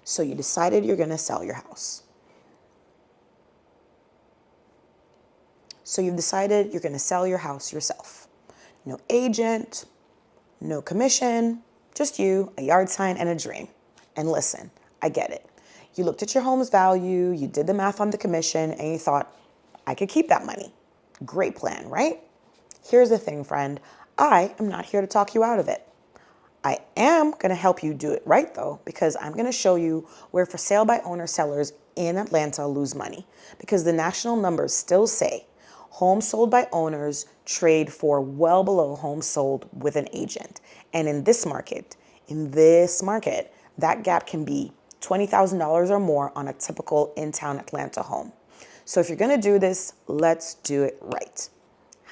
So you decided you're going to sell your house. So you've decided you're going to sell your house yourself. No agent, no commission, just you, a yard sign, and a dream. And listen, I get it. You looked at your home's value, you did the math on the commission, and you thought, I could keep that money. Great plan, right? Here's the thing, friend. I am not here to talk you out of it. I am going to help you do it right, though, because I'm going to show you where for sale by owner sellers in Atlanta lose money. Because the national numbers still say homes sold by owners trade for well below homes sold with an agent. And in this market, that gap can be $20,000 or more on a typical in-town Atlanta home. So if you're going to do this, let's do it right.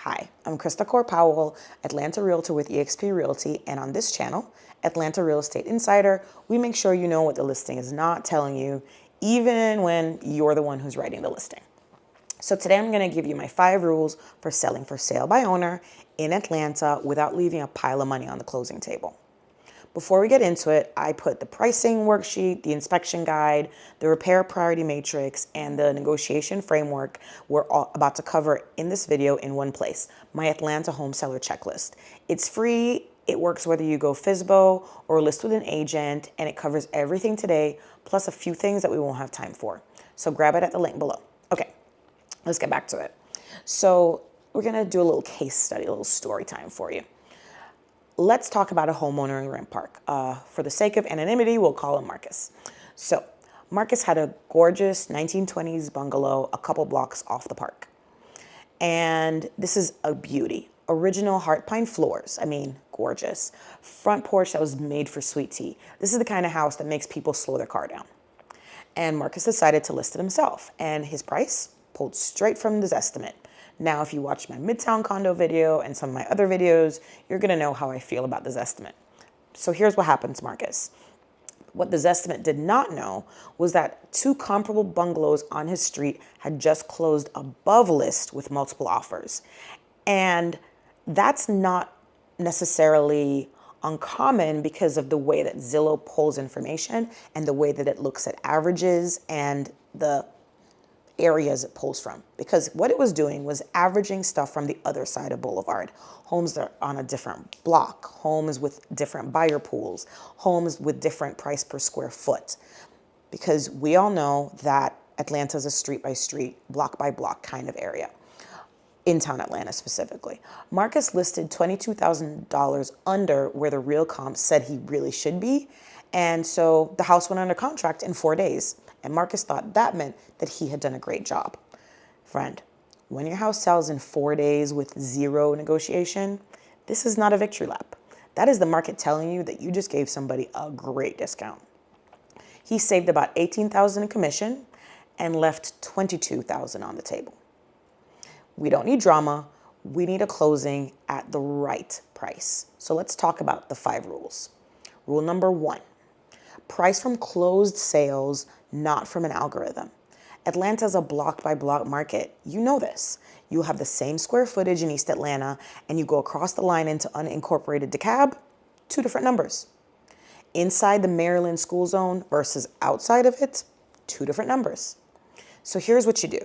Hi, I'm Krista Kaur-Powell, Atlanta Realtor with eXp Realty, and on this channel, Atlanta Real Estate Insider, we make sure you know what the listing is not telling you, even when you're the one who's writing the listing. So today I'm going to give you my 5 rules for selling for sale by owner in Atlanta without leaving a pile of money on the closing table. Before we get into it, I put the pricing worksheet, the inspection guide, the repair priority matrix, and the negotiation framework we're about to cover in this video in one place, my Atlanta home seller checklist. It's free. It works whether you go FSBO or list with an agent, and it covers everything today, plus a few things that we won't have time for. So grab it at the link below. Okay, let's get back to it. So we're going to do a little case study, a little story time for you. Let's talk about a homeowner in Rent Park. For the sake of anonymity, we'll call him Marcus. So Marcus had a gorgeous 1920s bungalow a couple blocks off the park. And this is a beauty. Original heart pine floors. I mean, gorgeous. Front porch that was made for sweet tea. This is the kind of house that makes people slow their car down. And Marcus decided to list it himself. And his price pulled straight from the Zestimate. Now, if you watch my Midtown condo video and some of my other videos, you're going to know how I feel about the Zestimate. So here's what happens, Marcus. What the Zestimate did not know was that 2 comparable bungalows on his street had just closed above list with multiple offers. And that's not necessarily uncommon because of the way that Zillow pulls information and the way that it looks at averages and the areas it pulls from. Because what it was doing was averaging stuff from the other side of Boulevard. Homes that are on a different block, homes with different buyer pools, homes with different price per square foot. Because we all know that Atlanta is a street by street, block by block kind of area. In town Atlanta specifically. Marcus listed $22,000 under where the real comp said he really should be. And so the house went under contract in 4 days. And Marcus thought that meant that he had done a great job. Friend, when your house sells in 4 days with 0 negotiation, this is not a victory lap. That is the market telling you that you just gave somebody a great discount. He saved about $18,000 in commission and left $22,000 on the table. We don't need drama. We need a closing at the right price. So let's talk about the 5 rules. Rule number 1, price from closed sales, not from an algorithm. Atlanta's a block by block market. You know this. You have the same square footage in East Atlanta and you go across the line into unincorporated DeKalb, 2 different numbers. Inside the Maryland school zone versus outside of it, 2 different numbers. So here's what you do.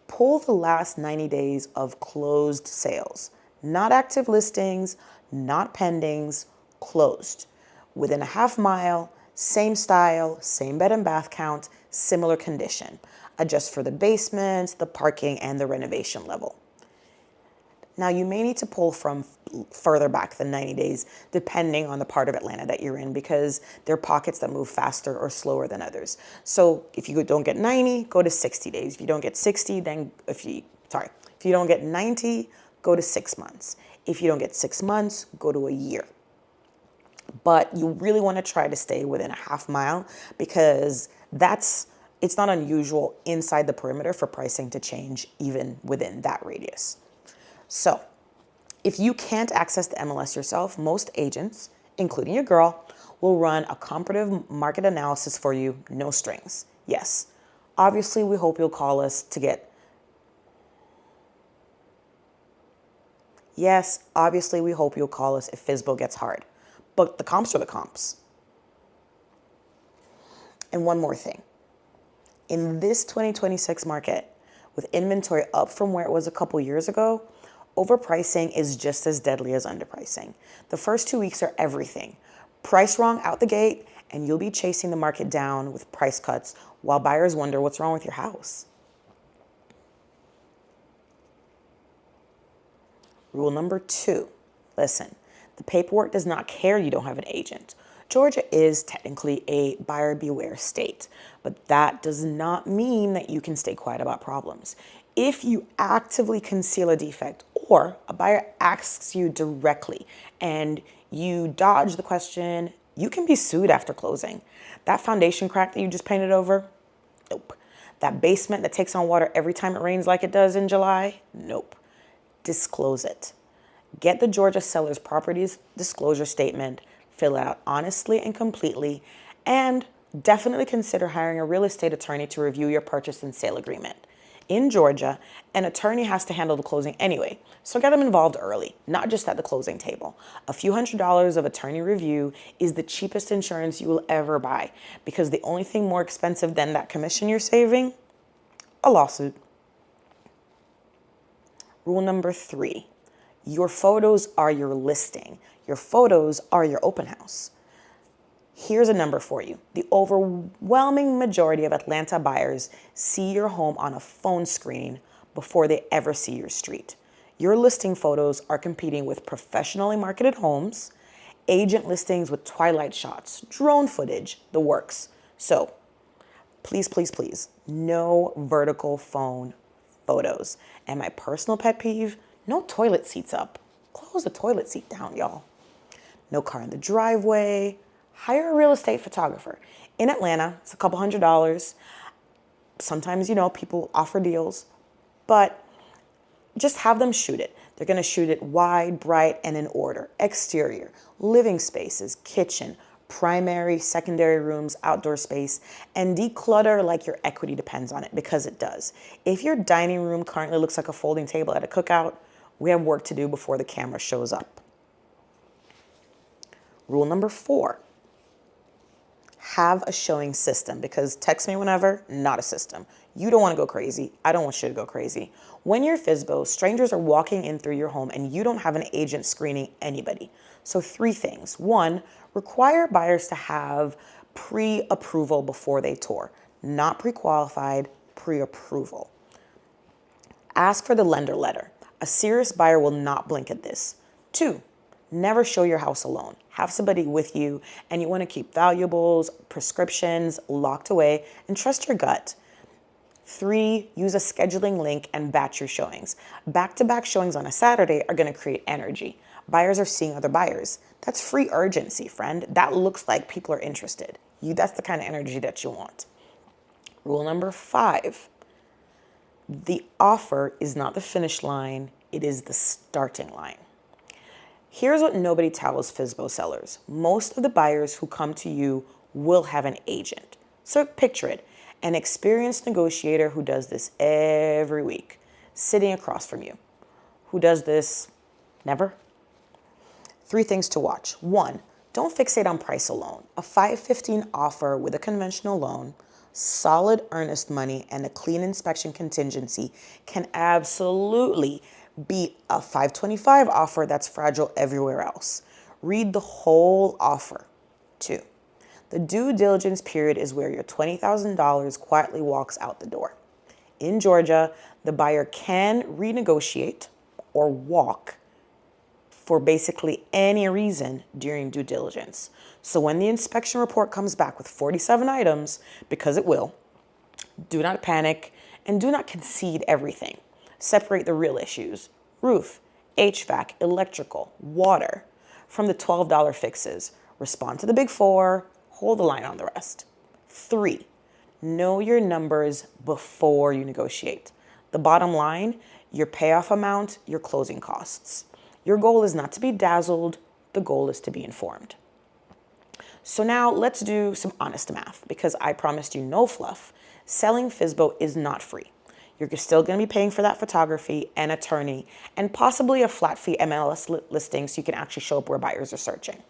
Pull the last 90 days of closed sales, not active listings, not pendings, closed. Within a half mile, same style, same bed and bath count, similar condition. Adjust for the basement, the parking, and the renovation level. Now, you may need to pull from further back than 90 days, depending on the part of Atlanta that you're in, because there are pockets that move faster or slower than others. So if you don't get 90, go to 60 days. If you don't get 60, then if you don't get 90, go to 6 months. If you don't get 6 months, go to a year. But you really want to try to stay within a half mile because it's not unusual inside the perimeter for pricing to change even within that radius. So if you can't access the MLS yourself, most agents, including your girl, will run a comparative market analysis for you, no strings. Yes, obviously we hope you'll call us to get... Yes, obviously we hope you'll call us if FSBO gets hard. But the comps are the comps. And one more thing. In this 2026 market, with inventory up from where it was a couple years ago, overpricing is just as deadly as underpricing. The first 2 weeks are everything. Price wrong out the gate, and you'll be chasing the market down with price cuts while buyers wonder what's wrong with your house. Rule number 2, listen, the paperwork does not care you don't have an agent. Georgia is technically a buyer beware state, but that does not mean that you can stay quiet about problems. If you actively conceal a defect or a buyer asks you directly and you dodge the question, you can be sued after closing. That foundation crack that you just painted over? Nope. That basement that takes on water every time it rains like it does in July? Nope. Disclose it. Get the Georgia Seller's Properties Disclosure Statement, fill it out honestly and completely, and definitely consider hiring a real estate attorney to review your purchase and sale agreement. In Georgia, an attorney has to handle the closing anyway, so get them involved early, not just at the closing table. A few $100s of attorney review is the cheapest insurance you will ever buy, because the only thing more expensive than that commission you're saving? A lawsuit. Rule number 3, your photos are your listing. Your photos are your open house. Here's a number for you. The overwhelming majority of Atlanta buyers see your home on a phone screen before they ever see your street. Your listing photos are competing with professionally marketed homes, agent listings with twilight shots, drone footage, the works. So please, please, please, no vertical phone photos. And my personal pet peeve, no toilet seats up. Close the toilet seat down, y'all. No car in the driveway. Hire a real estate photographer. In Atlanta, it's a couple $100s. Sometimes, people offer deals, but just have them shoot it. They're going to shoot it wide, bright, and in order. Exterior, living spaces, kitchen, primary, secondary rooms, outdoor space, and declutter like your equity depends on it, because it does. If your dining room currently looks like a folding table at a cookout, we have work to do before the camera shows up. Rule number 4, have a showing system, because text me whenever, not a system. You don't want to go crazy. I don't want you to go crazy. When you're FSBO, strangers are walking in through your home and you don't have an agent screening anybody. So 3 things. 1, require buyers to have pre-approval before they tour. Not pre-qualified, pre-approval. Ask for the lender letter. A serious buyer will not blink at this. 2, never show your house alone. Have somebody with you, and you want to keep valuables, prescriptions locked away, and trust your gut. 3, use a scheduling link and batch your showings. Back-to-back showings on a Saturday are going to create energy. Buyers are seeing other buyers. That's free urgency, friend. That looks like people are interested. That's the kind of energy that you want. Rule number 5, the offer is not the finish line, it is the starting line. Here's what nobody tells FSBO sellers. Most of the buyers who come to you will have an agent. So picture it, an experienced negotiator who does this every week, sitting across from you. Who does this never? 3 things to watch. 1, don't fixate on price alone. A 515 offer with a conventional loan, solid earnest money, and a clean inspection contingency can absolutely beat a 525 offer that's fragile everywhere else. Read the whole offer. 2, the due diligence period is where your $20,000 quietly walks out the door. In Georgia, the buyer can renegotiate or walk for basically any reason during due diligence. So when the inspection report comes back with 47 items, because it will, do not panic and do not concede everything. Separate the real issues, roof, HVAC, electrical, water, from the $12 fixes. Respond to the big 4, hold the line on the rest. 3, know your numbers before you negotiate. The bottom line, your payoff amount, your closing costs. Your goal is not to be dazzled, the goal is to be informed. So now let's do some honest math, because I promised you no fluff. Selling FSBO is not free. You're still going to be paying for that photography and attorney and possibly a flat fee MLS listing so you can actually show up where buyers are searching.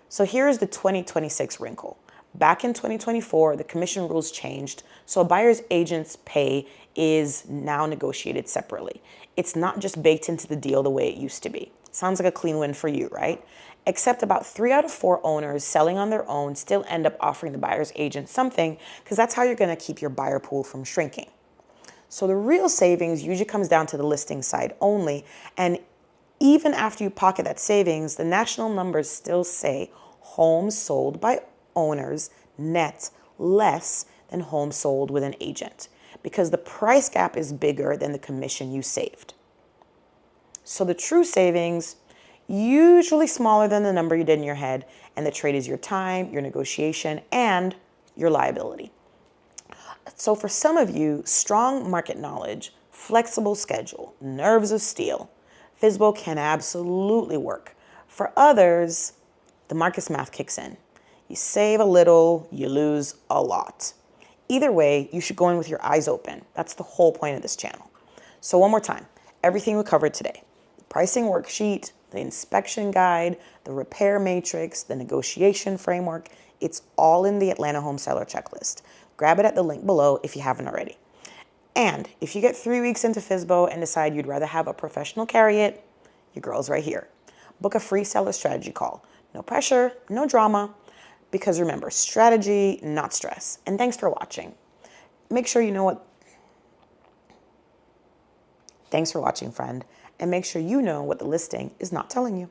So here's the 2026 wrinkle. Back in 2024, the commission rules changed, so a buyer's agent's pay is now negotiated separately. It's not just baked into the deal the way it used to be. Sounds like a clean win for you, right? Except about 3 out of 4 owners selling on their own still end up offering the buyer's agent something, because that's how you're going to keep your buyer pool from shrinking. So the real savings usually comes down to the listing side only, and even after you pocket that savings, the national numbers still say homes sold by owners net less than homes sold with an agent, because the price gap is bigger than the commission you saved. So the true savings, usually smaller than the number you did in your head, and the trade is your time, your negotiation, and your liability. So for some of you, strong market knowledge, flexible schedule, nerves of steel, FSBO can absolutely work. For others, the market's math kicks in. You save a little, you lose a lot. Either way, you should go in with your eyes open. That's the whole point of this channel. So one more time, everything we covered today: the pricing worksheet, the inspection guide, the repair matrix, the negotiation framework, it's all in the Atlanta Home Seller Checklist. Grab it at the link below if you haven't already. And if you get 3 weeks into FSBO and decide you'd rather have a professional carry it, your girl's right here. Book a free seller strategy call. No pressure, no drama, because remember, strategy, not stress. And thanks for watching. Make sure you know what... Thanks for watching, friend. And make sure you know what the listing is not telling you.